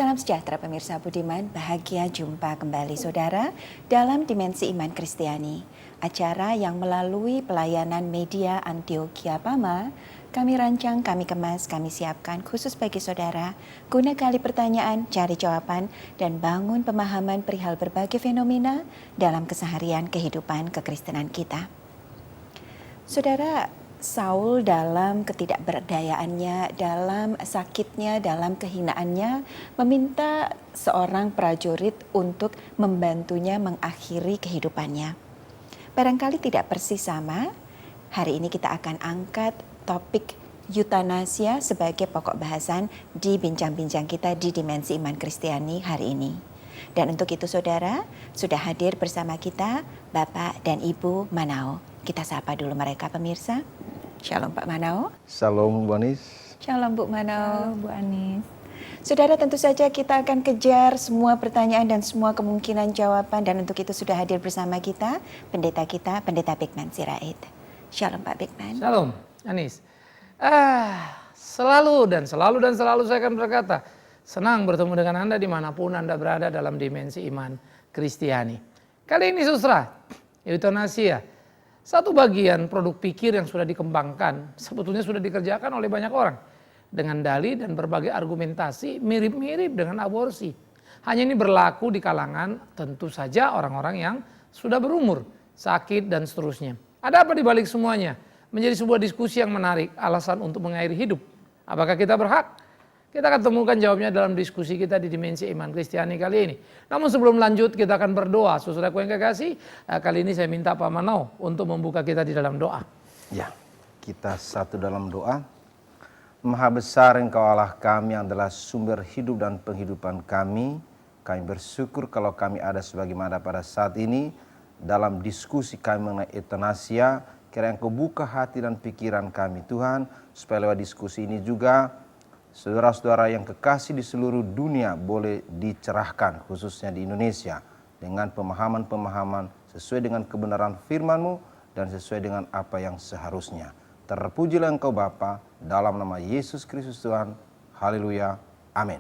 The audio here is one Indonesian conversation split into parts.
Salam sejahtera pemirsa budiman, bahagia jumpa kembali saudara dalam Dimensi Iman Kristiani. Acara yang melalui pelayanan media Antioquia Pama, kami rancang, kami kemas, kami siapkan khusus bagi saudara, guna gali pertanyaan, cari jawaban, dan bangun pemahaman perihal berbagai fenomena dalam keseharian kehidupan kekristenan kita. Saudara, Saul dalam ketidakberdayaannya, dalam sakitnya, dalam kehinaannya, meminta seorang prajurit untuk membantunya mengakhiri kehidupannya. Barangkali tidak persis sama, hari ini kita akan angkat topik eutanasia sebagai pokok bahasan di bincang-bincang kita di Dimensi Iman Kristiani hari ini. Dan untuk itu saudara, sudah hadir bersama kita Bapak dan Ibu Manao. Kita sapa dulu mereka pemirsa. Shalom Pak Manao. Shalom Bu Anis. Shalom Bu Manao. Halo Bu Anis. Saudara, tentu saja kita akan kejar semua pertanyaan dan semua kemungkinan jawaban, dan untuk itu sudah hadir bersama kita, Pendeta Bigman Sirait. Shalom Pak Bigman. Shalom Anis. Selalu saya akan berkata, senang bertemu dengan Anda dimanapun Anda berada dalam Dimensi Iman Kristiani. Kali ini saudara, eutanasia, satu bagian produk pikir yang sudah dikembangkan, sebetulnya sudah dikerjakan oleh banyak orang. Dengan dalih dan berbagai argumentasi mirip-mirip dengan aborsi. Hanya ini berlaku di kalangan tentu saja orang-orang yang sudah berumur, sakit dan seterusnya. Ada apa di balik semuanya? Menjadi sebuah diskusi yang menarik, alasan untuk mengakhiri hidup. Apakah kita berhak? Kita akan temukan jawabnya dalam diskusi kita di Dimensi Iman Kristiani kali ini. Namun sebelum lanjut kita akan berdoa. Saudaraku yang kekasih, kali ini saya minta Pak Manao untuk membuka kita di dalam doa. Ya, kita satu dalam doa. Maha besar Engkau Allah kami yang adalah sumber hidup dan penghidupan kami. Kami bersyukur kalau kami ada sebagaimana pada saat ini dalam diskusi kami mengenai eutanasia. Kiranya Engkau buka hati dan pikiran kami Tuhan, supaya lewat diskusi ini juga saudara-saudara yang kekasih di seluruh dunia boleh dicerahkan, khususnya di Indonesia, dengan pemahaman-pemahaman sesuai dengan kebenaran firman-Mu dan sesuai dengan apa yang seharusnya. Terpujilah Engkau Bapa, dalam nama Yesus Kristus Tuhan. Haleluya. Amin.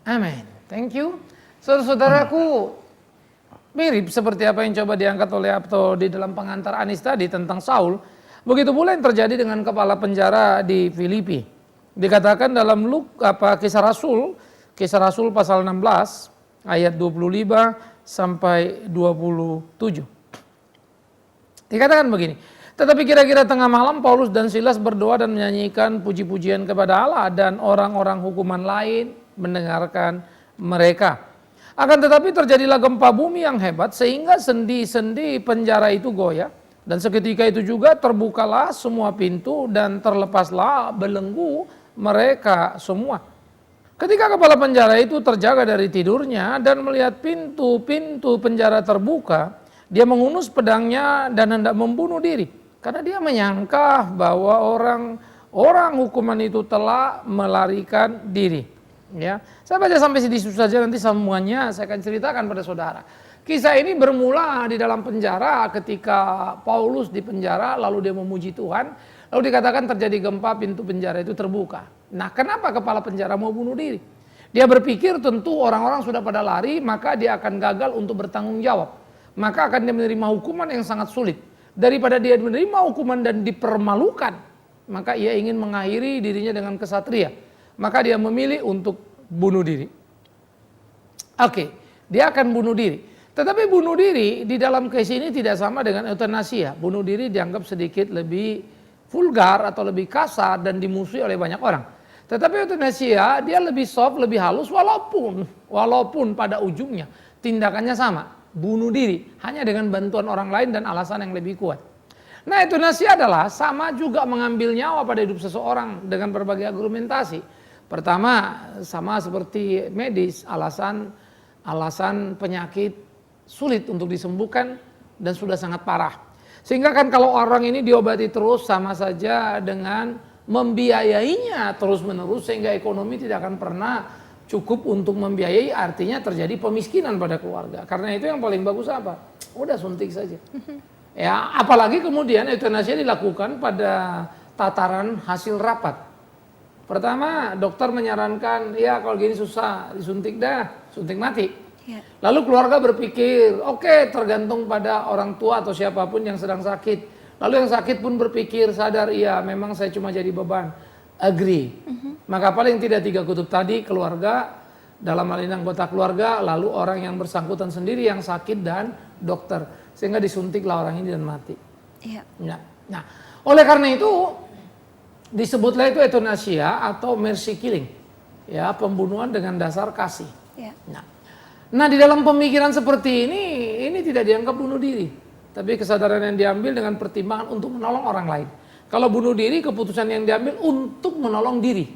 Amin. Thank you. Saudara-saudaraku, mirip seperti apa yang coba diangkat oleh atau di dalam pengantar Anis tadi tentang Saul. Begitu pula yang terjadi dengan kepala penjara di Filipi. Dikatakan dalam Kisah Rasul pasal 16 ayat 25 sampai 27. Dikatakan begini, tetapi kira-kira tengah malam Paulus dan Silas berdoa dan menyanyikan puji-pujian kepada Allah, dan orang-orang hukuman lain mendengarkan mereka. Akan tetapi terjadilah gempa bumi yang hebat sehingga sendi-sendi penjara itu goyah, dan seketika itu juga terbukalah semua pintu dan terlepaslah belenggu mereka semua. Ketika kepala penjara itu terjaga dari tidurnya dan melihat pintu-pintu penjara terbuka, dia mengunus pedangnya dan hendak membunuh diri, karena dia menyangka bahwa orang hukuman itu telah melarikan diri. Ya, saya baca sampai sini saja, nanti semuanya saya akan ceritakan pada saudara. Kisah ini bermula di dalam penjara ketika Paulus di penjara, lalu dia memuji Tuhan, lalu dikatakan terjadi gempa, pintu penjara itu terbuka. Nah, kenapa kepala penjara mau bunuh diri? Dia berpikir tentu orang-orang sudah pada lari, maka dia akan gagal untuk bertanggung jawab. Maka akan dia menerima hukuman yang sangat sulit. Daripada dia menerima hukuman dan dipermalukan, maka ia ingin mengakhiri dirinya dengan kesatria. Maka dia memilih untuk bunuh diri. Oke, dia akan bunuh diri. Tetapi bunuh diri di dalam case ini tidak sama dengan eutanasia. Bunuh diri dianggap sedikit lebih vulgar atau lebih kasar dan dimusuhi oleh banyak orang. Tetapi eutanasia dia lebih soft, lebih halus, walaupun pada ujungnya tindakannya sama, bunuh diri, hanya dengan bantuan orang lain dan alasan yang lebih kuat. Nah, eutanasia adalah sama juga mengambil nyawa pada hidup seseorang dengan berbagai argumentasi. Pertama, sama seperti medis, alasan penyakit sulit untuk disembuhkan dan sudah sangat parah. Sehingga kan kalau orang ini diobati terus sama saja dengan membiayainya terus-menerus, sehingga ekonomi tidak akan pernah cukup untuk membiayai, artinya terjadi pemiskinan pada keluarga. Karena itu yang paling bagus apa? Udah suntik saja. Ya, apalagi kemudian eutanasia dilakukan pada tataran hasil rapat. Pertama, dokter menyarankan, ya kalau gini susah, disuntik dah, suntik mati. Ya. Lalu keluarga berpikir, oke, tergantung pada orang tua atau siapapun yang sedang sakit. Lalu yang sakit pun berpikir, sadar, iya memang saya cuma jadi beban. Agree. Maka paling tidak 3 kutub tadi, keluarga, dalam hal ini anggota keluarga, lalu orang yang bersangkutan sendiri yang sakit dan dokter. Sehingga disuntiklah orang ini dan mati. Ya. Nah, oleh karena itu, disebutlah itu euthanasia atau mercy killing, ya, pembunuhan dengan dasar kasih. Ya. Nah, di dalam pemikiran seperti ini tidak dianggap bunuh diri, tapi kesadaran yang diambil dengan pertimbangan untuk menolong orang lain. Kalau bunuh diri, keputusan yang diambil untuk menolong diri,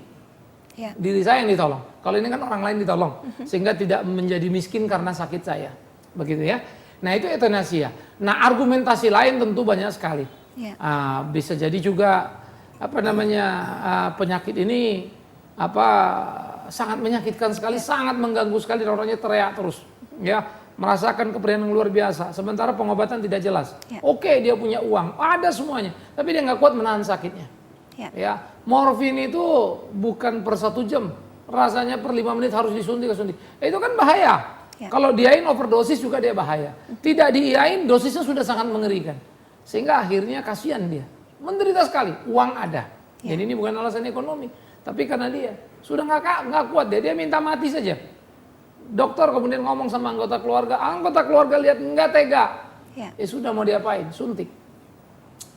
Ya. diri saya yang ditolong. Kalau ini kan orang lain ditolong, sehingga tidak menjadi miskin karena sakit saya, begitu ya. Nah, itu euthanasia. Nah, argumentasi lain tentu banyak sekali. Ya. Bisa jadi juga penyakit ini sangat menyakitkan sekali, sangat mengganggu sekali, orangnya teriak terus, ya, merasakan keprihatinan yang luar biasa. Sementara pengobatan tidak jelas. Ya. Oke, dia punya uang, ada semuanya, tapi dia nggak kuat menahan sakitnya. Ya. Morfin itu bukan per 1 jam, rasanya per 5 menit harus disuntik. Itu kan bahaya. Ya. Kalau diain overdosis juga dia bahaya. Tidak diain, dosisnya sudah sangat mengerikan, sehingga akhirnya kasihan dia. Menderita sekali, uang ada. Ya. Jadi ini bukan alasan ekonomi, tapi karena dia sudah nggak kuat, dia minta mati saja. Dokter kemudian ngomong sama anggota keluarga lihat nggak tega, Ya. sudah mau diapain, suntik.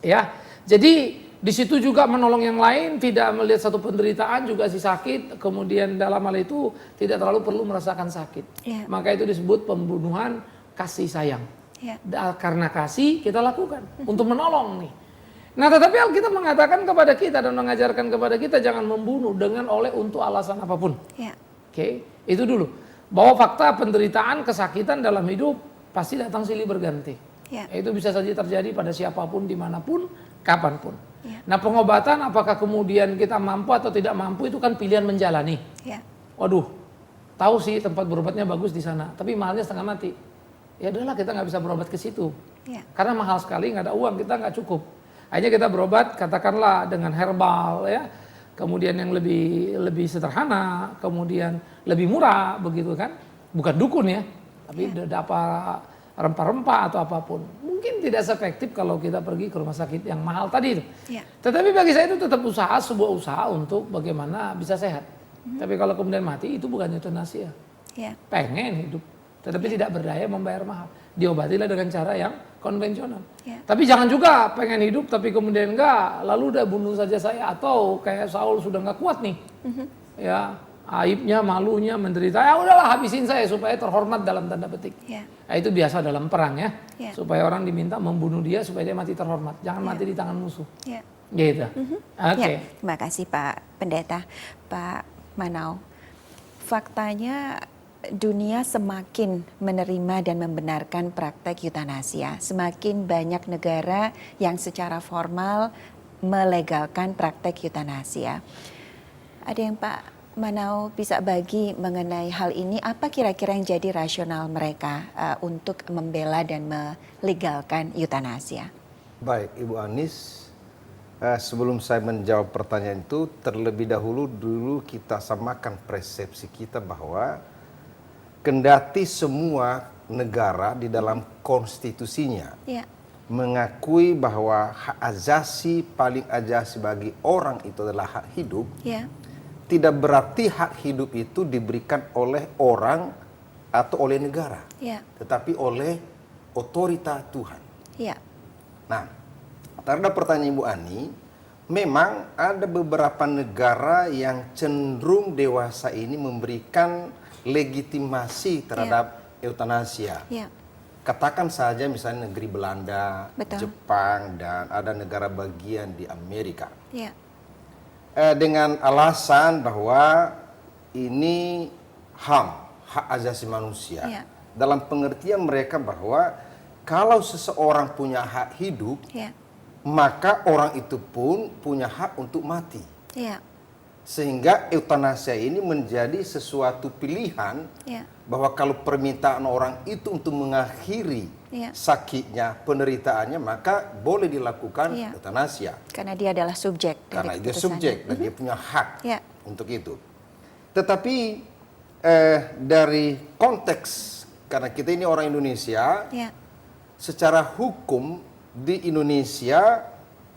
Ya, jadi di situ juga menolong yang lain, tidak melihat satu penderitaan juga si sakit, kemudian dalam hal itu tidak terlalu perlu merasakan sakit. Ya. Maka itu disebut pembunuhan kasih sayang. Ya. Karena kasih kita lakukan untuk menolong nih. Nah, tetapi Alkitab mengatakan kepada kita dan mengajarkan kepada kita jangan membunuh untuk alasan apapun. Ya. Oke, itu dulu. Bahwa fakta penderitaan, kesakitan dalam hidup pasti datang silih berganti. Ya. Itu bisa saja terjadi pada siapapun, dimanapun, kapanpun. Ya. Nah, pengobatan apakah kemudian kita mampu atau tidak mampu itu kan pilihan menjalani. Ya. Waduh, tahu sih tempat berobatnya bagus di sana, tapi mahalnya setengah mati. Ya udahlah, kita nggak bisa berobat ke situ. Ya. Karena mahal sekali, nggak ada uang, kita nggak cukup. Akhirnya kita berobat katakanlah dengan herbal, ya, kemudian yang lebih sederhana, kemudian lebih murah, begitu kan? Bukan dukun ya, tapi dapat rempah-rempah atau apapun. Mungkin tidak efektif kalau kita pergi ke rumah sakit yang mahal tadi itu. Ya. Tetapi bagi saya itu tetap sebuah usaha untuk bagaimana bisa sehat. Tapi kalau kemudian mati itu bukan euthanasia. Ya. Pengen hidup, tetapi tidak berdaya membayar mahal. Diobatilah dengan cara yang konvensional. Ya. Tapi jangan juga pengen hidup tapi kemudian enggak, lalu udah bunuh saja saya, atau kayak Saul sudah nggak kuat nih. Ya, aibnya, malunya, menderita, ya udahlah habisin saya supaya terhormat dalam tanda petik. Ya. Nah, itu biasa dalam perang ya. Ya. Supaya orang diminta membunuh dia supaya dia mati terhormat. Jangan mati di tangan musuh. Ya. Gitu. Oke. Ya, terima kasih Pak Pendeta. Pak Manau, faktanya dunia semakin menerima dan membenarkan praktek eutanasia. Semakin banyak negara yang secara formal melegalkan praktek eutanasia. Ada yang Pak Manau bisa bagi mengenai hal ini, apa kira-kira yang jadi rasional mereka untuk membela dan melegalkan eutanasia? Baik, Ibu Anis, sebelum saya menjawab pertanyaan itu, terlebih dulu kita samakan persepsi kita bahwa kendati semua negara di dalam konstitusinya Ya. mengakui bahwa hak asasi paling asasi bagi orang itu adalah hak hidup, Ya. tidak berarti hak hidup itu diberikan oleh orang atau oleh negara, Ya. tetapi oleh otorita Tuhan. Ya. Nah, terhadap pertanyaan Ibu Ani, memang ada beberapa negara yang cenderung dewasa ini memberikan legitimasi terhadap eutanasia. Ya. Katakan saja misalnya negeri Belanda, Betul. Jepang, dan ada negara bagian di Amerika. Ya. Dengan alasan bahwa ini HAM, hak asasi manusia. Ya. Dalam pengertian mereka bahwa kalau seseorang punya hak hidup, Ya. maka orang itu pun punya hak untuk mati. Ya. Sehingga eutanasia ini menjadi sesuatu pilihan Ya. bahwa kalau permintaan orang itu untuk mengakhiri sakitnya, penderitaannya, maka boleh dilakukan eutanasia. Karena dia adalah subjek. Karena dia subjek dan dia punya hak untuk itu. Tetapi dari konteks, karena kita ini orang Indonesia, secara hukum di Indonesia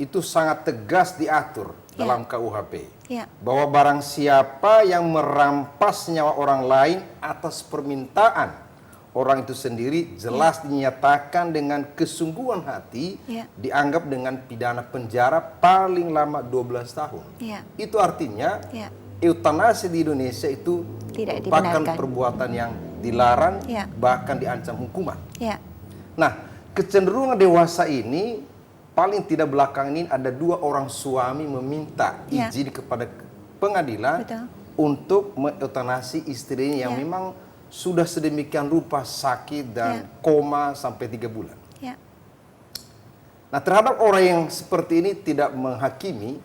itu sangat tegas diatur dalam KUHP. Bahwa barang siapa yang merampas nyawa orang lain atas permintaan orang itu sendiri, jelas dinyatakan dengan kesungguhan hati, dianggap dengan pidana penjara paling lama 12 tahun. Itu artinya eutanasi di Indonesia itu merupakan perbuatan yang dilarang, bahkan diancam hukuman. Nah, kecenderungan dewasa ini, paling tidak belakang ini ada 2 orang suami meminta izin kepada pengadilan untuk mengeutanasi istrinya yang memang sudah sedemikian rupa sakit dan koma sampai 3 bulan. Nah, terhadap orang yang seperti ini tidak menghakimi,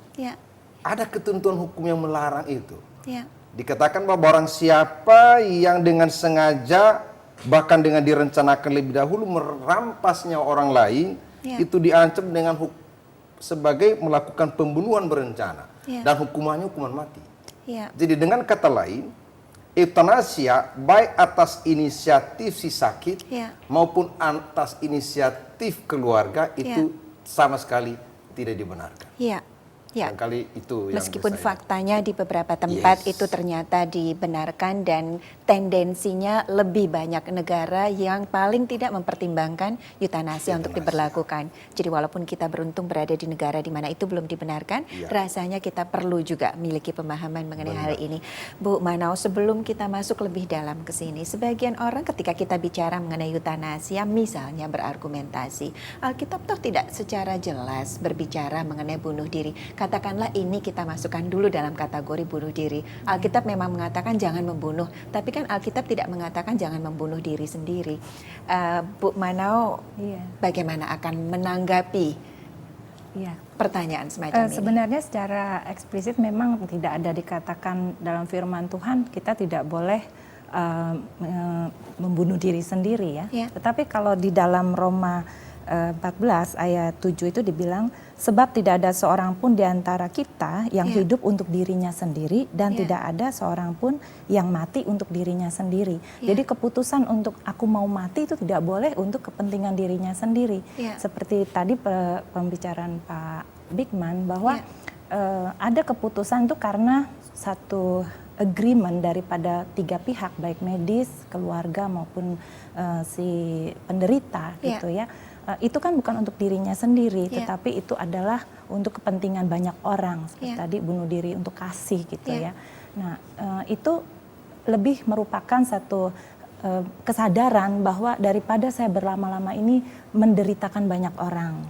ada ketentuan hukum yang melarang itu. Dikatakan bahwa barang siapa yang dengan sengaja bahkan dengan direncanakan lebih dahulu merampas nyawa orang lain, itu diancam dengan sebagai melakukan pembunuhan berencana dan hukumannya hukuman mati. Jadi dengan kata lain, eutanasia baik atas inisiatif si sakit maupun atas inisiatif keluarga itu sama sekali tidak dibenarkan. Kali itu yang meskipun faktanya di beberapa tempat itu ternyata dibenarkan dan tendensinya lebih banyak negara yang paling tidak mempertimbangkan eutanasia untuk diberlakukan. Jadi walaupun kita beruntung berada di negara di mana itu belum dibenarkan, rasanya kita perlu juga memiliki pemahaman mengenai hal ini. Bu Manau, sebelum kita masuk lebih dalam ke sini, sebagian orang ketika kita bicara mengenai eutanasia misalnya berargumentasi, Alkitab toh tidak secara jelas berbicara mengenai bunuh diri. Katakanlah ini kita masukkan dulu dalam kategori bunuh diri. Alkitab memang mengatakan jangan membunuh, tapi kan Alkitab tidak mengatakan jangan membunuh diri sendiri. Bu Manau, bagaimana akan menanggapi pertanyaan semacam ini? Sebenarnya secara eksplisit memang tidak ada dikatakan dalam firman Tuhan kita tidak boleh membunuh diri sendiri ya. Tetapi kalau di dalam Roma 14 ayat 7 itu dibilang, sebab tidak ada seorang pun di antara kita yang hidup untuk dirinya sendiri dan tidak ada seorang pun yang mati untuk dirinya sendiri. Jadi keputusan untuk aku mau mati itu tidak boleh untuk kepentingan dirinya sendiri. Seperti tadi pembicaraan Pak Bigman bahwa ada keputusan itu karena satu agreement daripada 3 pihak, baik medis, keluarga maupun si penderita gitu ya. Itu kan bukan untuk dirinya sendiri, tetapi itu adalah untuk kepentingan banyak orang. Seperti tadi bunuh diri untuk kasih gitu ya. Nah, itu lebih merupakan satu kesadaran bahwa daripada saya berlama-lama ini menderitakan banyak orang.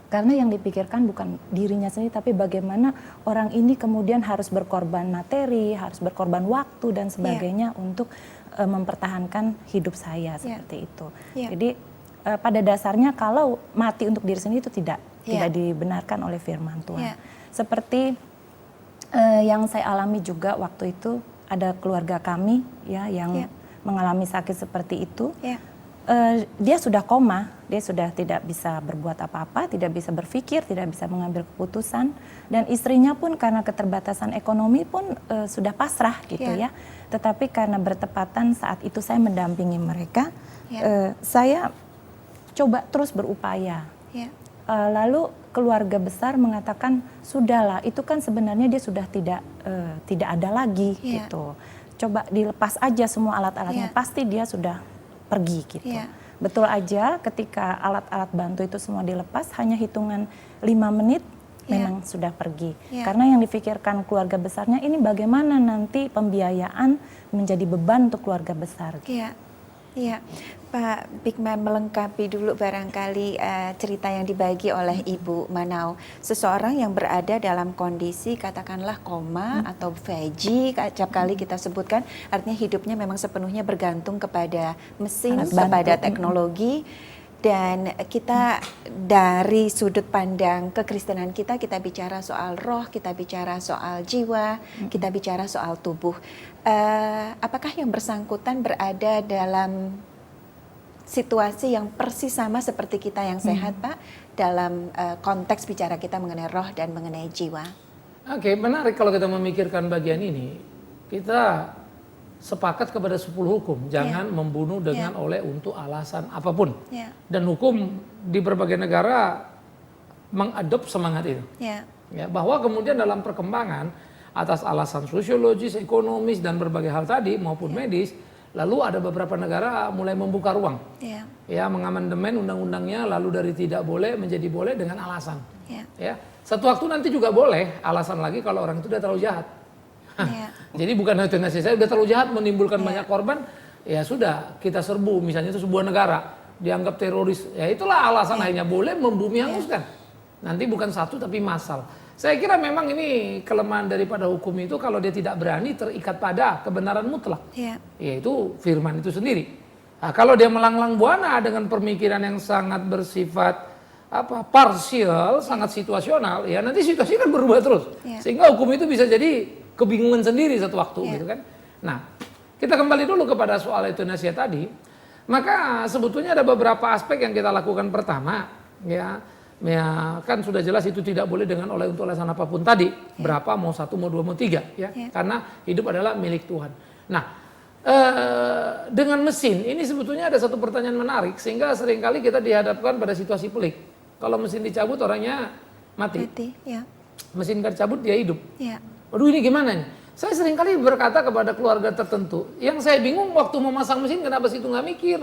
Karena yang dipikirkan bukan dirinya sendiri, tapi bagaimana orang ini kemudian harus berkorban materi, harus berkorban waktu dan sebagainya untuk mempertahankan hidup saya seperti itu. Jadi pada dasarnya kalau mati untuk diri sendiri itu tidak dibenarkan oleh firman Tuhan. Seperti yang saya alami juga waktu itu, ada keluarga kami ya yang mengalami sakit seperti itu. Dia sudah koma, dia sudah tidak bisa berbuat apa-apa, tidak bisa berpikir, tidak bisa mengambil keputusan, dan istrinya pun karena keterbatasan ekonomi pun sudah pasrah gitu ya. Tetapi karena bertepatan saat itu saya mendampingi mereka, saya coba terus berupaya. Lalu keluarga besar mengatakan sudahlah, itu kan sebenarnya dia sudah tidak ada lagi gitu. Coba dilepas aja semua alat-alatnya, pasti dia sudah pergi gitu. Betul aja ketika alat-alat bantu itu semua dilepas, hanya hitungan 5 menit memang sudah pergi. Karena yang difikirkan keluarga besarnya ini bagaimana nanti pembiayaan menjadi beban untuk keluarga besar. Iya, Pak Bigman melengkapi dulu barangkali cerita yang dibagi oleh Ibu Manau. Seseorang yang berada dalam kondisi katakanlah koma atau veggie, setiap kali kita sebutkan, artinya hidupnya memang sepenuhnya bergantung kepada mesin, kepada teknologi. Dan kita dari sudut pandang kekristenan kita bicara soal roh, kita bicara soal jiwa, kita bicara soal tubuh. Apakah yang bersangkutan berada dalam situasi yang persis sama seperti kita yang sehat, Pak, dalam konteks bicara kita mengenai roh dan mengenai jiwa. Oke, menarik kalau kita memikirkan bagian ini. Kita sepakat kepada 10 hukum, jangan membunuh dengan oleh untuk alasan apapun. Dan hukum di berbagai negara mengadop semangat itu. Ya, bahwa kemudian dalam perkembangan atas alasan sosiologis, ekonomis dan berbagai hal tadi maupun medis, lalu ada beberapa negara mulai membuka ruang. Ya, mengamandemen undang-undangnya lalu dari tidak boleh menjadi boleh dengan alasan. Ya, satu waktu nanti juga boleh alasan lagi kalau orang itu udah terlalu jahat. Jadi bukan euthanasia, saya udah terlalu jahat menimbulkan banyak korban, ya sudah kita serbu, misalnya itu sebuah negara dianggap teroris, ya itulah alasan akhirnya boleh membumi hanguskan. Nanti bukan satu tapi massal. Saya kira memang ini kelemahan daripada hukum itu kalau dia tidak berani terikat pada kebenaran mutlak, yaitu firman itu sendiri. Nah, kalau dia melanglang buana dengan pemikiran yang sangat bersifat parsial, sangat situasional, ya nanti situasi kan berubah terus, sehingga hukum itu bisa jadi kebingungan sendiri satu waktu gitu kan. Nah, kita kembali dulu kepada soal euthanasia tadi. Maka sebetulnya ada beberapa aspek yang kita lakukan. Pertama, ya kan sudah jelas itu tidak boleh dengan oleh untuk alasan apapun tadi. Berapa, mau 1, mau 2, mau 3 ya. Karena hidup adalah milik Tuhan. Nah, dengan mesin ini sebetulnya ada satu pertanyaan menarik sehingga seringkali kita dihadapkan pada situasi pelik. Kalau mesin dicabut orangnya mati. Mesin gak dicabut dia hidup. Aduh, ini gimana nih? Saya seringkali berkata kepada keluarga tertentu, yang saya bingung waktu mau masang mesin kenapa situ nggak mikir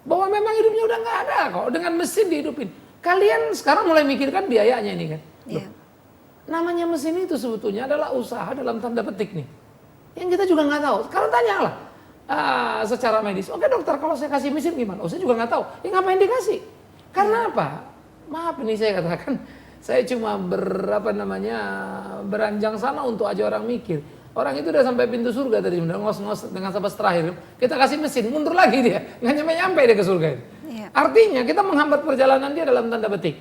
bahwa memang hidupnya udah nggak ada kok dengan mesin dihidupin. Kalian sekarang mulai mikirkan biayanya ini kan? Namanya mesin itu sebetulnya adalah usaha dalam tanda petik nih, yang kita juga nggak tahu. Sekarang tanyalah secara medis, oke dokter kalau saya kasih mesin gimana? Oh saya juga nggak tahu. Ya ngapain dikasih? Karena apa? Maaf ini saya katakan. Saya cuma beranjang sana untuk aja orang mikir. Orang itu udah sampai pintu surga tadi, udah ngos-ngos dengan sahabat terakhir. Kita kasih mesin, mundur lagi dia, nggak nyampe dia ke surga. Artinya kita menghambat perjalanan dia dalam tanda petik.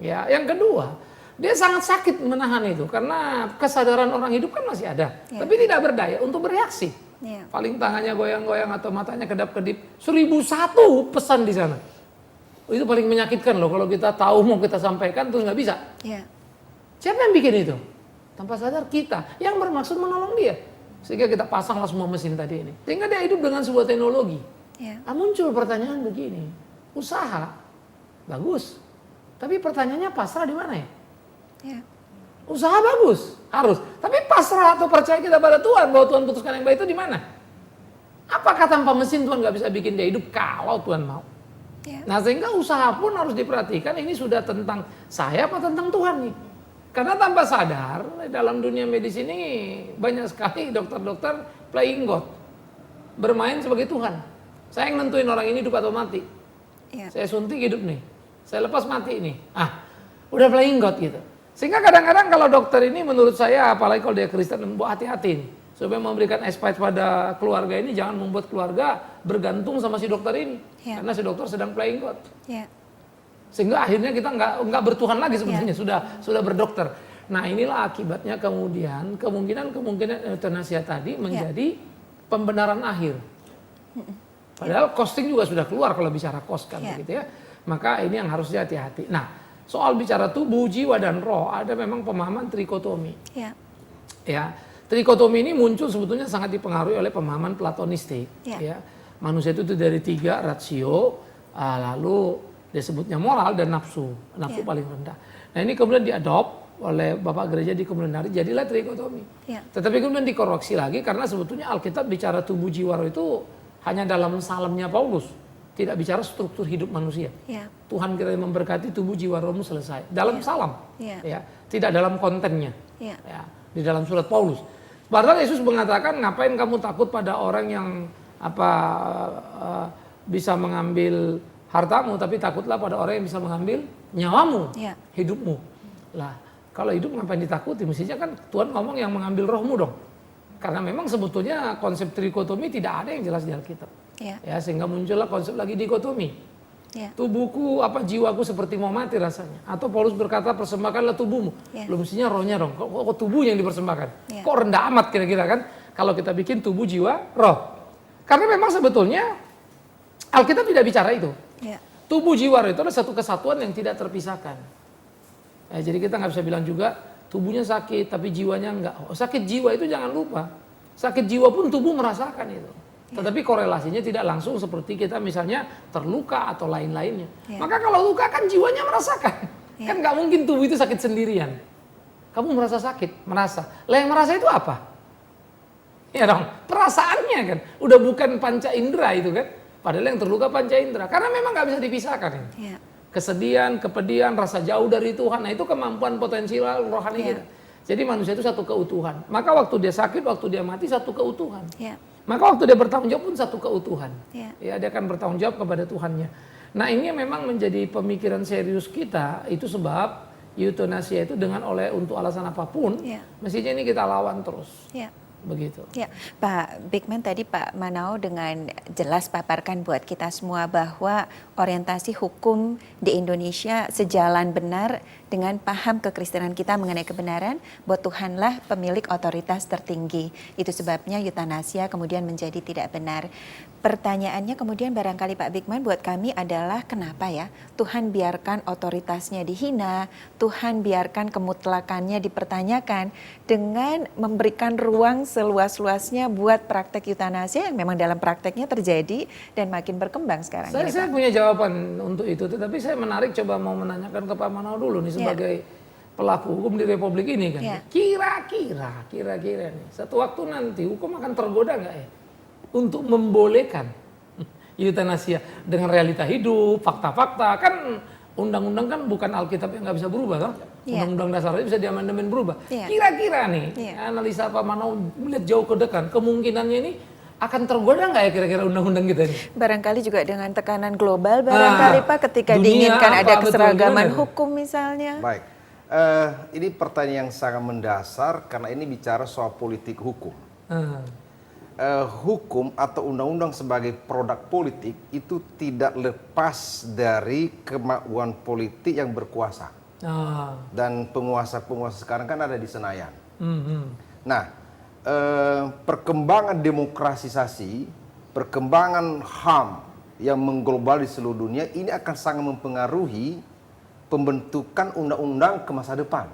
Ya, yang kedua, dia sangat sakit menahan itu karena kesadaran orang hidup kan masih ada, tapi tidak berdaya untuk bereaksi. Paling tangannya goyang-goyang atau matanya kedap-kedip. 1001 pesan di sana. Itu paling menyakitkan loh kalau kita tahu mau kita sampaikan terus nggak bisa. Siapa yang bikin itu? Tanpa sadar kita yang bermaksud menolong dia. Sehingga kita pasanglah semua mesin tadi ini. Sehingga dia hidup dengan sebuah teknologi. Nah, muncul pertanyaan begini. Usaha bagus. Tapi pertanyaannya pasrah di mana ya? Usaha bagus, harus. Tapi pasrah atau percaya kita pada Tuhan bahwa Tuhan putuskan yang baik itu di mana? Apakah tanpa mesin Tuhan nggak bisa bikin dia hidup kalau Tuhan mau? Nah sehingga usaha pun harus diperhatikan ini sudah tentang saya apa tentang Tuhan nih. Karena tanpa sadar dalam dunia medis ini banyak sekali dokter-dokter playing God. Bermain sebagai Tuhan. Saya yang nentuin orang ini hidup atau mati. Saya suntik hidup nih. Saya lepas mati nih. Udah playing God gitu. Sehingga kadang-kadang kalau dokter ini menurut saya apalagi kalau dia Kristen hati-hati nih. Supaya memberikan aspek pada keluarga ini jangan membuat keluarga bergantung sama si dokter ini, karena si dokter sedang playing God. Sehingga akhirnya kita nggak bertuhan lagi sebenarnya sudah berdokter. Nah inilah akibatnya kemudian kemungkinan euthanasia tadi menjadi pembenaran akhir. Padahal costing juga sudah keluar kalau bicara cost kan begitu ya. Maka ini yang harus hati-hati. Nah soal bicara tubuh, jiwa dan roh ada memang pemahaman trikotomi. Ya. Trikotomi ini muncul sebetulnya sangat dipengaruhi oleh pemahaman Platonistik. Ya. Manusia itu dari 3 rasio, lalu disebutnya moral dan nafsu paling rendah. Nah ini kemudian diadop oleh Bapak Gereja di kemudian hari, jadilah trikotomi. Tetapi kemudian dikoreksi lagi karena sebetulnya Alkitab bicara tubuh jiwa roh itu hanya dalam salamnya Paulus, tidak bicara struktur hidup manusia. Tuhan kiranya memberkati tubuh jiwa rohmu selesai dalam salam, ya, tidak dalam kontennya, ya, di dalam surat Paulus. Padahal Yesus mengatakan ngapain kamu takut pada orang yang bisa mengambil hartamu, tapi takutlah pada orang yang bisa mengambil nyawamu, hidupmu. Lah, kalau hidup ngapain ditakuti? Mestinya kan Tuhan ngomong yang mengambil rohmu dong. Karena memang sebetulnya konsep trikotomi tidak ada yang jelas di Alkitab. Ya, sehingga muncullah konsep lagi dikotomi. Tubuhku jiwaku seperti mau mati rasanya. Atau Paulus berkata persembahkanlah tubuhmu. Belum mestinya rohnya dong. Kok tubuhnya yang dipersembahkan? Kok rendah amat kira-kira kan? Kalau kita bikin tubuh, jiwa, roh. Karena memang sebetulnya Alkitab tidak bicara itu. Ya. Tubuh jiwa itu adalah satu kesatuan yang tidak terpisahkan. Jadi kita nggak bisa bilang juga tubuhnya sakit tapi jiwanya enggak. Sakit jiwa itu jangan lupa. Sakit jiwa pun tubuh merasakan itu. Tetapi korelasinya tidak langsung seperti kita misalnya terluka atau lain-lainnya. Maka kalau luka kan jiwanya merasakan. Kan nggak mungkin tubuh itu sakit sendirian. Kamu merasa sakit, merasa. Lah yang merasa itu apa? Ya dong, perasaannya kan. Udah bukan panca indera itu kan. Padahal yang terluka panca indera. Karena memang nggak bisa dipisahkan ini. Kesedihan, kepedihan, rasa jauh dari Tuhan. Nah itu kemampuan potensial rohani kita. Jadi manusia itu satu keutuhan. Maka waktu dia sakit, waktu dia mati satu keutuhan. Maka waktu dia bertanggung jawab pun satu keutuhan. Ya, dia akan bertanggung jawab kepada Tuhannya. Nah ini memang menjadi pemikiran serius kita. Itu sebab euthanasia itu dengan untuk alasan apapun, mestinya ini kita lawan terus. Begitu. Ya, Pak Bigman tadi Pak Manao dengan jelas paparkan buat kita semua bahwa orientasi hukum di Indonesia sejalan benar dengan paham kekristenan kita mengenai kebenaran bahwa Tuhanlah pemilik otoritas tertinggi. Itu sebabnya euthanasia kemudian menjadi tidak benar. Pertanyaannya kemudian barangkali Pak Bigman buat kami adalah kenapa ya Tuhan biarkan otoritasnya dihina, Tuhan biarkan kemutlakannya dipertanyakan dengan memberikan ruang seluas-luasnya buat praktek euthanasia yang memang dalam prakteknya terjadi dan makin berkembang sekarang. Saya punya jawaban untuk itu, tetapi saya menarik coba mau menanyakan ke Pak Manao dulu nih sebagai pelaku hukum di Republik ini kan. Kira-kira nih satu waktu nanti hukum akan tergoda nggak ya untuk membolehkan euthanasia dengan realita hidup, fakta-fakta kan. Undang-undang kan bukan Alkitab yang nggak bisa berubah kan? Undang-undang dasar itu bisa diamandemen berubah. Kira-kira nih, analisa Pak Manao melihat jauh ke depan, kemungkinannya ini akan tergoda nggak ya kira-kira undang-undang kita ini? Barangkali juga dengan tekanan global, barangkali Pak ketika diinginkan ada keseragaman hukum misalnya. Baik, ini pertanyaan yang sangat mendasar karena ini bicara soal politik hukum. Hukum atau undang-undang sebagai produk politik itu tidak lepas dari kemauan politik yang berkuasa. Dan penguasa-penguasa sekarang kan ada di Senayan. Nah, perkembangan demokrasisasi, perkembangan HAM yang mengglobal di seluruh dunia ini akan sangat mempengaruhi pembentukan undang-undang ke masa depan.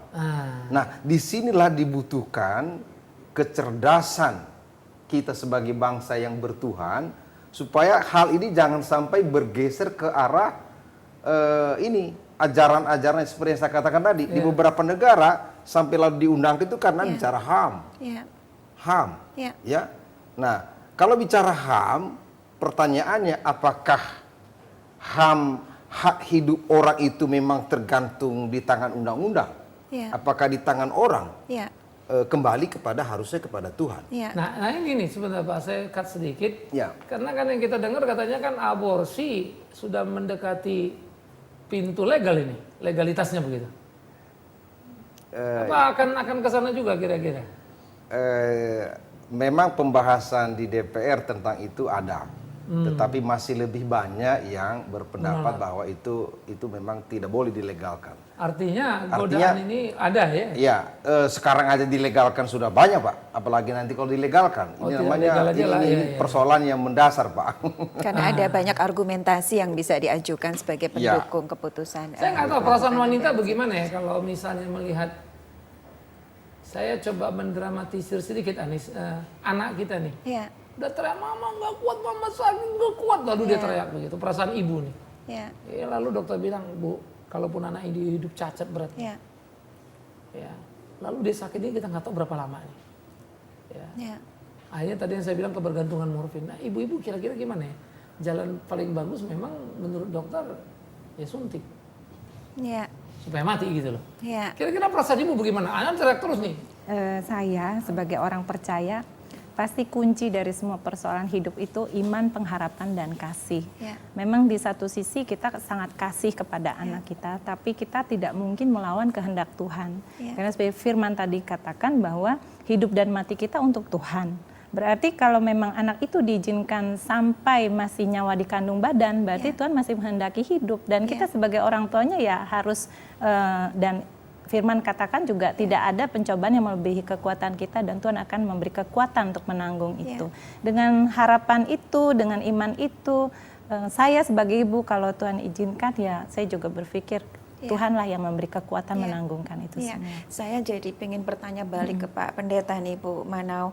Nah, disinilah dibutuhkan kecerdasan kita sebagai bangsa yang bertuhan supaya hal ini jangan sampai bergeser ke arah ajaran-ajaran seperti yang saya katakan tadi. Di beberapa negara sampai lalu diundang itu karena bicara HAM. HAM. Ya. Nah, kalau bicara HAM, pertanyaannya apakah HAM hak hidup orang itu memang tergantung di tangan undang-undang? Apakah di tangan orang? Kembali harusnya kepada Tuhan. Nah ini nih sebentar Pak, saya cut sedikit. Karena kan yang kita dengar katanya kan aborsi sudah mendekati pintu legal ini, legalitasnya begitu. Apa akan ke sana juga kira-kira? Memang pembahasan di DPR tentang itu ada. Tetapi masih lebih banyak yang berpendapat bahwa itu memang tidak boleh dilegalkan. Artinya godaan ini ada ya? Iya, sekarang aja dilegalkan sudah banyak Pak, apalagi nanti kalau dilegalkan. Ini namanya ini persoalan yang mendasar Pak. Karena ada banyak argumentasi yang bisa diajukan sebagai pendukung keputusan. Saya nggak tahu perasaan wanita bagaimana ya kalau misalnya melihat, saya coba mendramatisir sedikit anak kita nih. Udah teriak, mama nggak kuat, mama sakit nggak kuat, lalu dia teriak begitu, perasaan ibu nih. Lalu dokter bilang, Bu, kalaupun anak ini hidup cacat berat, lalu dia sakit ini kita nggak tahu berapa lama nih. Akhirnya tadi yang saya bilang kebergantungan morfin. Nah, ibu-ibu kira-kira gimana ya? Jalan paling bagus memang menurut dokter ya suntik, supaya mati gitu loh. Kira-kira perasaan ibu bagaimana? Anak teriak terus nih. Saya sebagai orang percaya, pasti kunci dari semua persoalan hidup itu iman, pengharapan, dan kasih. Memang di satu sisi kita sangat kasih kepada anak kita, tapi kita tidak mungkin melawan kehendak Tuhan. Karena seperti firman tadi katakan bahwa hidup dan mati kita untuk Tuhan. Berarti kalau memang anak itu diizinkan sampai masih nyawa di kandung badan, berarti Tuhan masih menghendaki hidup. Dan kita sebagai orang tuanya ya harus, dan firman katakan juga tidak ada pencobaan yang melebihi kekuatan kita dan Tuhan akan memberi kekuatan untuk menanggung itu. Dengan harapan itu, dengan iman itu, saya sebagai ibu kalau Tuhan izinkan ya saya juga berpikir Tuhanlah yang memberi kekuatan menanggungkan itu semua. Saya jadi pengen bertanya balik ke Pak Pendeta nih Bu Manau,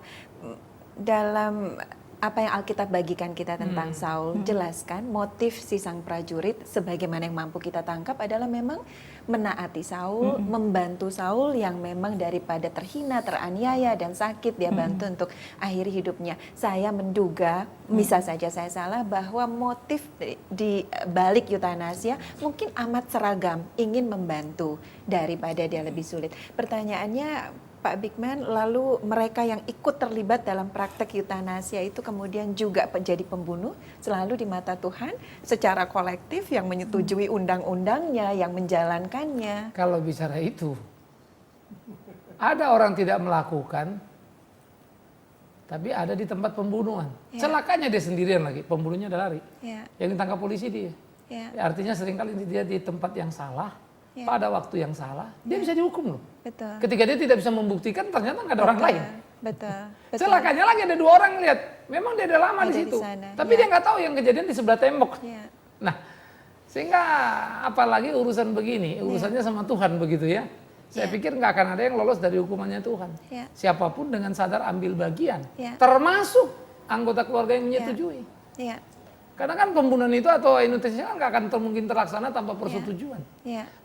dalam apa yang Alkitab bagikan kita tentang Saul, jelaskan motif si sang prajurit sebagaimana yang mampu kita tangkap adalah memang menaati Saul, membantu Saul yang memang daripada terhina, teraniaya dan sakit dia bantu untuk akhiri hidupnya. Saya menduga, bisa saja saya salah, bahwa motif di balik Yutanasia mungkin amat seragam, ingin membantu daripada dia lebih sulit. Pertanyaannya, Pak Bigman, lalu mereka yang ikut terlibat dalam praktek Yutanasia itu kemudian juga menjadi pembunuh selalu di mata Tuhan secara kolektif yang menyetujui undang-undangnya, yang menjalankannya. Kalau bicara itu, ada orang tidak melakukan, tapi ada di tempat pembunuhan. Celakanya dia sendirian lagi, pembunuhnya udah lari. Yang ditangkap polisi dia. Artinya seringkali dia di tempat yang salah, pada waktu yang salah, dia bisa dihukum loh. Betul. Ketika dia tidak bisa membuktikan, ternyata nggak ada orang lain. Betul. Celakanya lagi ada 2 orang lihat, memang dia udah lama di situ, tapi dia nggak tahu yang kejadian di sebelah tembok. Nah, sehingga apalagi urusan begini, urusannya sama Tuhan begitu ya. Saya pikir nggak akan ada yang lolos dari hukumannya Tuhan. Siapapun dengan sadar ambil bagian, termasuk anggota keluarga yang menyetujui. Karena kan pembunuhan itu atau Indonesia kan nggak akan mungkin terlaksana tanpa persetujuan.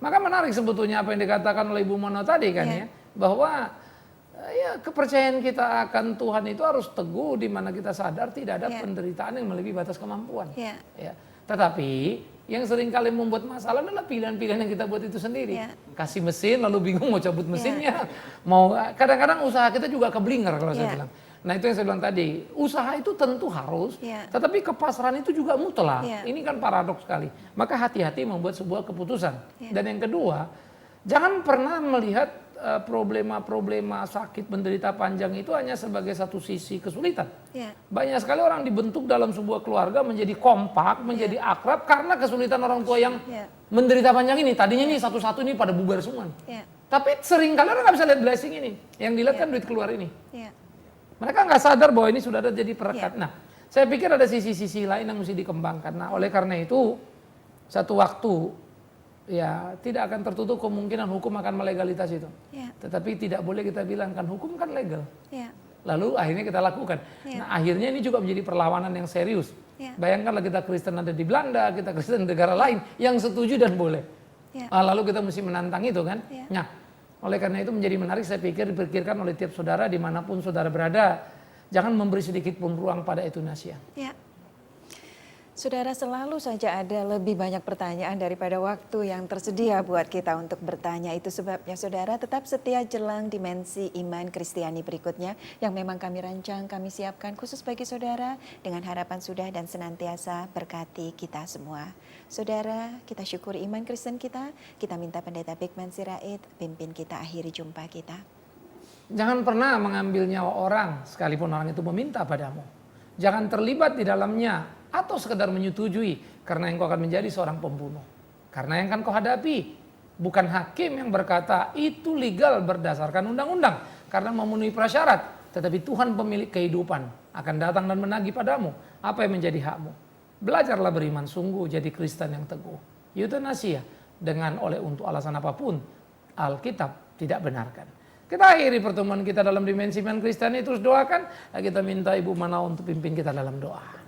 Maka menarik sebetulnya apa yang dikatakan oleh Ibu Mono tadi kan ya, bahwa ya kepercayaan kita akan Tuhan itu harus teguh di mana kita sadar tidak ada penderitaan yang melebihi batas kemampuan. Ya. Tetapi yang sering kali membuat masalah adalah pilihan-pilihan yang kita buat itu sendiri. Kasih mesin lalu bingung mau cabut mesinnya. Mau kadang-kadang usaha kita juga keblinger kalau saya bilang. Nah itu yang saya bilang tadi, usaha itu tentu harus, tetapi kepasrahan itu juga mutlak. Ini kan paradoks sekali. Maka hati-hati membuat sebuah keputusan. Dan yang kedua, jangan pernah melihat problema-problema sakit menderita panjang itu hanya sebagai satu sisi kesulitan. Banyak sekali orang dibentuk dalam sebuah keluarga menjadi kompak, menjadi akrab karena kesulitan orang tua yang menderita panjang ini. Tadinya nih satu-satu ini pada bubar semua. Tapi sering kali orang nggak bisa lihat blessing ini. Yang dilihat kan duit keluar ini. Mereka nggak sadar bahwa ini sudah ada jadi perekat. Nah, saya pikir ada sisi-sisi lain yang mesti dikembangkan. Nah, oleh karena itu, satu waktu ya tidak akan tertutup kemungkinan hukum akan melegalitas itu. Tetapi tidak boleh kita bilang kan hukum kan legal. Lalu akhirnya kita lakukan. Nah, akhirnya ini juga menjadi perlawanan yang serius. Bayangkanlah kita Kristen ada di Belanda, kita Kristen di negara lain yang setuju dan boleh. Lalu kita mesti menantang itu kan. Nah, oleh karena itu menjadi menarik saya pikir dipikirkan oleh tiap saudara dimanapun saudara berada. Jangan memberi sedikit pun ruang pada euthanasia. Saudara, selalu saja ada lebih banyak pertanyaan daripada waktu yang tersedia buat kita untuk bertanya. Itu sebabnya saudara tetap setia jelang dimensi iman Kristiani berikutnya yang memang kami rancang, kami siapkan khusus bagi saudara dengan harapan sudah dan senantiasa berkati kita semua. Saudara, kita syukuri iman Kristen kita minta Pendeta Bigman Sirait pimpin kita akhiri jumpa kita. Jangan pernah mengambil nyawa orang sekalipun orang itu meminta padamu. Jangan terlibat di dalamnya atau sekedar menyetujui karena engkau akan menjadi seorang pembunuh. Karena yang akan kau hadapi bukan hakim yang berkata itu legal berdasarkan undang-undang karena memenuhi prasyarat, tetapi Tuhan pemilik kehidupan akan datang dan menagih padamu apa yang menjadi hakmu. Belajarlah beriman sungguh, jadi Kristen yang teguh. Euthanasia dengan untuk alasan apapun Alkitab tidak benarkan. Kita akhiri pertemuan kita dalam dimensi iman Kristiani, terus doakan. Kita minta Ibu Manau untuk pimpin kita dalam doa.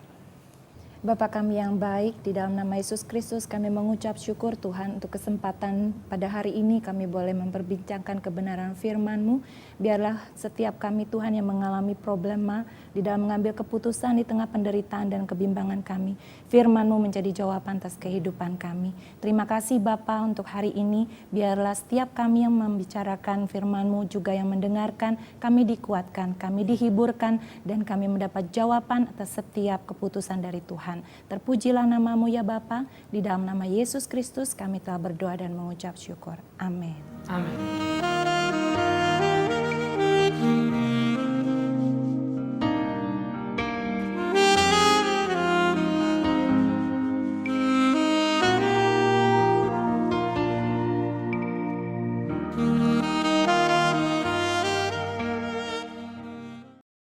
Bapa kami yang baik, di dalam nama Yesus Kristus kami mengucap syukur Tuhan untuk kesempatan pada hari ini kami boleh memperbincangkan kebenaran firman-Mu. Biarlah setiap kami Tuhan yang mengalami problema di dalam mengambil keputusan di tengah penderitaan dan kebimbangan kami. Firman-Mu menjadi jawaban atas kehidupan kami. Terima kasih Bapa untuk hari ini. Biarlah setiap kami yang membicarakan firman-Mu juga yang mendengarkan, kami dikuatkan, kami dihiburkan, dan kami mendapat jawaban atas setiap keputusan dari Tuhan. Terpujilah nama-Mu ya Bapa. Di dalam nama Yesus Kristus kami telah berdoa dan mengucap syukur. Amin. Amin.